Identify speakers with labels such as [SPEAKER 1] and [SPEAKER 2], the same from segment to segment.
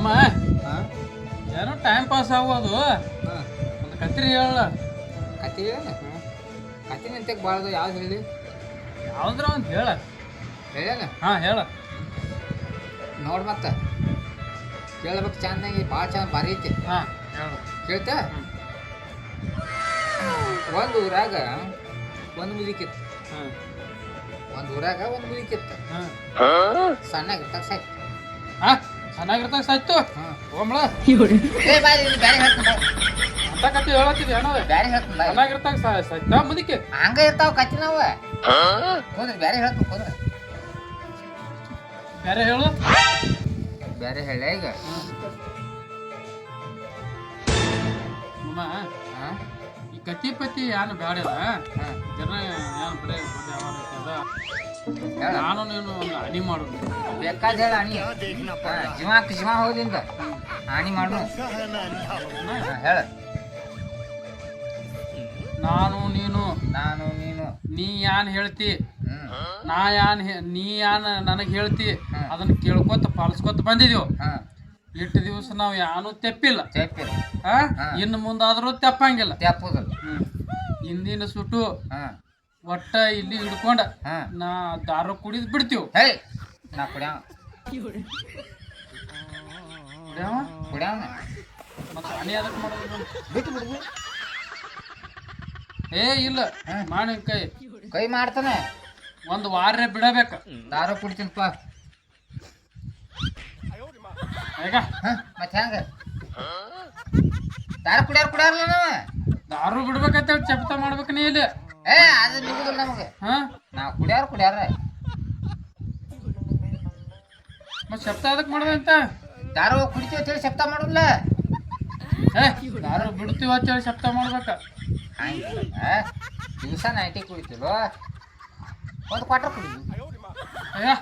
[SPEAKER 1] ಮಾಮ
[SPEAKER 2] ಹಾಂ
[SPEAKER 1] ಏನೋ ಟೈಮ್ ಪಾಸ್ ಆಗೋದು
[SPEAKER 2] ಹಾಂ
[SPEAKER 1] ಒಂದು ಕತ್ರಿ ಹೇಳ
[SPEAKER 2] ಕತ್ತಿ ಕತ್ತಿ ನಿಂತಕ್ಕೆ ಭಾಳದು ಯಾವ್ದು ಹೇಳಿ
[SPEAKER 1] ಯಾವ್ದ್ರ ಒಂದು ಹೇಳ
[SPEAKER 2] ಹೇಳ್ಯಾನ
[SPEAKER 1] ಹಾಂ ಹೇಳ
[SPEAKER 2] ನೋಡಿ ಮತ್ತೆ ಕೇಳ್ಬೇಕು ಚಂದಾಗಿ ಭಾಳ ಚಂದ ಭಾರಿ ಐತಿ
[SPEAKER 1] ಹಾಂ ಹೇಳ
[SPEAKER 2] ಕೇಳ್ತಾ ಒಂದು ಊರಾಗ ಒಂದು ಮುದುಕಿತ್ತು
[SPEAKER 1] ಹಾಂ
[SPEAKER 2] ಒಂದು ಊರಾಗ ಒಂದು ಮುದುಕಿತ್ತು
[SPEAKER 1] ಹಾಂ
[SPEAKER 2] ಸಣ್ಣಾಗಿರ್ತಾಗ ಸಾಯ್ತು
[SPEAKER 1] ಹಾಂ ಚೆನ್ನಾಗಿರ್ತಾಗ ಸಾಯ್ತು
[SPEAKER 2] ಹಾಂ
[SPEAKER 1] ಹೋಮ್ಳ
[SPEAKER 2] ಏ ಬಾರಿ ಇಲ್ಲಿ ಬ್ಯಾರೆ ಹೇಳ್ತೀನಿ
[SPEAKER 1] ಅಂತ ಕತ್ತಿ ಹೇಳತ್ತಿದ್ದೆ ಏನೋ
[SPEAKER 2] ಬ್ಯಾರೆ ಹೇಳ್ತೀನಿ ಬಾರಿ
[SPEAKER 1] ಚೆನ್ನಾಗಿರ್ತಾಗ ಸಾಯ್ತಾ ಮುದಿಕೆ
[SPEAKER 2] ಹಂಗ ಇರ್ತಾವ ಕತ್ತಿ ನಾವು ಹೋದ್ರಿ ಬ್ಯಾರೆ ಹೇಳ್ತೀನಿ ಹೋದ್ರೆ
[SPEAKER 1] ಬೇರೆ ಹೇಳು
[SPEAKER 2] ಬ್ಯಾರೆ ಹೇಳ ಈಗ
[SPEAKER 1] ಮಾಮ
[SPEAKER 2] ಹಾಂ
[SPEAKER 1] ಈ ಕತ್ತಿ ಪತ್ತಿ ಏನು ಬ್ಯಾಡಲ್ಲ
[SPEAKER 2] ಹಾಂ
[SPEAKER 1] ಜನ ಏನು ಬರೀ ಯಾವ ರೀತಿ ಅದ
[SPEAKER 2] ಹೇಳ
[SPEAKER 1] ನಾನು ನೀನು ಒಂದು ಅಡಿ ಮಾಡೋದು
[SPEAKER 2] ಬೇಕಾದ ಹೇಳ ಅಣಿ ಜೀವಕ್ಕೆ ಜೀವ ಹೋದಿಂದ ಹಾನಿ ಮಾಡು ಹೇಳ
[SPEAKER 1] ನಾನು ನೀನು
[SPEAKER 2] ನಾನು ನೀನು
[SPEAKER 1] ನೀ ಯಾನ್ ಹೇಳ್ತಿ
[SPEAKER 2] ಹ್ಮ್
[SPEAKER 1] ನಾ ನೀ ಯಾನ್ ನನಗೆ ಹೇಳ್ತಿ
[SPEAKER 2] ಹ್ಮ್.
[SPEAKER 1] ಅದನ್ನ ಕೇಳ್ಕೊತ ಪಾಲಿಸ್ಕೊತ ಬಂದಿದೀವಿ
[SPEAKER 2] ಹಾಂ
[SPEAKER 1] ಇಷ್ಟು ದಿವಸ ನಾವು ಯಾನು ತೆಪ್ಪಿಲ್ಲ
[SPEAKER 2] ತೆಪ್ಪಿಲ್ಲ
[SPEAKER 1] ಆ?
[SPEAKER 2] ಹಾ.
[SPEAKER 1] ಇನ್ನು ಮುಂದಾದ್ರೂ ತೆಪ್ಪಂಗಿಲ್ಲ
[SPEAKER 2] ತೆಪ್ಪುದಲ್ಲ
[SPEAKER 1] ಹಿಂದಿನ ಸುಟ್ಟು
[SPEAKER 2] ಹಾಂ
[SPEAKER 1] ಒಟ್ಟ ಇಲ್ಲಿ ಹಿಡ್ಕೊಂಡ
[SPEAKER 2] ಹಾಂ
[SPEAKER 1] ನಾ ದಾರು ಕುಡಿದ್ ಬಿಡ್ತೀವಿ
[SPEAKER 2] ಹೇ ನಾ ಕುಡ್ಯಾವ
[SPEAKER 1] ಕುಡ್ಯಾವ?
[SPEAKER 2] ಕುಡ್ಯಾವನ
[SPEAKER 1] ಮತ್ತ್ ಹಾನಿ ಅದಕ್ಕೆ ಮಾಡೋದು
[SPEAKER 2] ಬಿಟ್ಟು ಬಿಡ್ಬು
[SPEAKER 1] ಏ ಇಲ್ಲ
[SPEAKER 2] ಹಾ.
[SPEAKER 1] ಮಾಡಿ ಕೈ
[SPEAKER 2] ಕೈ ಮಾಡ್ತಾನೆ
[SPEAKER 1] ಒಂದು ವಾರ ಬಿಡಬೇಕ
[SPEAKER 2] ದಾರು ಕುಡಿತೀನಪ್ಪ
[SPEAKER 1] ಈಗ
[SPEAKER 2] ಹಾಂ ಮತ್ತೆ ಹೆಂಗ ದಾರು ಕುಡಿಯಾರಲ್ಲ ನಾವು
[SPEAKER 1] ದಾರು ಬಿಡ್ಬೇಕಂತೇಳಿ ಚಪ್ತ ಮಾಡ್ಬೇಕು ನೀ ಇಲ್ಲಿ
[SPEAKER 2] ಏ ಅದು ನಿಗುದಿಲ್ಲ ನಮಗೆ
[SPEAKER 1] ಹಾ
[SPEAKER 2] ನಾವು ಕುಡ್ಯಾರ
[SPEAKER 1] ಮತ್ ಶಬ್ದ ಅದಕ್ಕೆ ಮಾಡ್ದಂತ
[SPEAKER 2] ದಾರು ಕುಡಿತೀವಿ ಅಂತೇಳಿ ಶಬ್ದ ಮಾಡೋದಿಲ್ಲ
[SPEAKER 1] ಏ ದಾರು ಬಿಡ್ತೀವ ಅಂತೇಳಿ ಶಬ್ದ ಮಾಡ್ಬೇಕ
[SPEAKER 2] ಹಂಗಿಲ್ಲ ದಿವಸ ನೈಟಿ ಕುಡಿತೀವೋ ಒಂದು ಕ್ವಾರ್ಟರ್ ಕುಡಿದ್ವಿ
[SPEAKER 1] ಅಯ್ಯ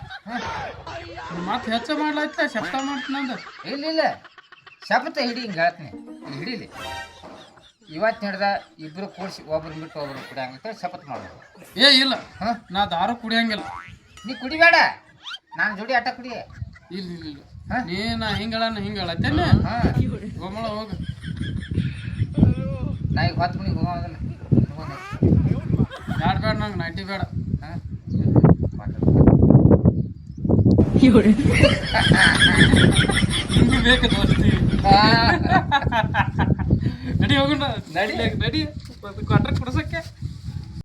[SPEAKER 1] ಮತ್ತೆ ಹೆಚ್ಚ ಮಾಡ್ಲಾಯ್ತ ಶಬ್ದ ಮಾಡ್ತೀನಂದ
[SPEAKER 2] ಇಲ್ಲ ಇಲ್ಲ ಶಪಥ ಹಿಡಿ ಹಿಂಗೆ ಹೇಳ್ತೀನಿ ಇಲ್ಲಿ ಹಿಡೀಲಿ ಇವತ್ತು ಹಿಡ್ದ ಇಬ್ರು ಕೂಡಿಸಿ ಒಬ್ರು ಬಿಟ್ಟು ಒಬ್ರು ಕುಡಿಯಂಗ ಅಂತೇಳಿ ಶಪಥ ಮಾಡೋದು
[SPEAKER 1] ಏ ಇಲ್ಲ
[SPEAKER 2] ಹಾಂ
[SPEAKER 1] ನಾ ದಾರು ಕುಡಿಯಂಗಿಲ್ಲ
[SPEAKER 2] ನೀ ಕುಡಿಬೇಡ ನಾನು ಜೋಡಿ ಆಟ ಕುಡಿ
[SPEAKER 1] ಇಲ್ಲ ಇಲ್ಲ ಇಲ್ಲ
[SPEAKER 2] ಹಾ?
[SPEAKER 1] ನೀನ ಹಿಂಗಳ ಹಿಂಗ ಹೇಳತ್ತೇನೆ
[SPEAKER 2] ಹಾಂ
[SPEAKER 1] ಗೋಮಳ ಹೋಗ
[SPEAKER 2] ನಾ ಈಗ 10 ಮಣಿಗೆ ಹೋಗೋದಿಲ್ಲ
[SPEAKER 1] ಬ್ಯಾಡ ಬೇಡ ನಂಗೆ ನೈಟಿ ಬೇಡ
[SPEAKER 2] ಹಾಂ
[SPEAKER 1] ನಿಮ್ಗೆ ಬೇಕು ದೋಸ್ತಿ ನಡಿ ಹೋಗೋಣ ನಡಿ ನಡಿ ಕ್ವಾರ್ಟರ್ ಕೊಡ್ಸಕ್ಕೆ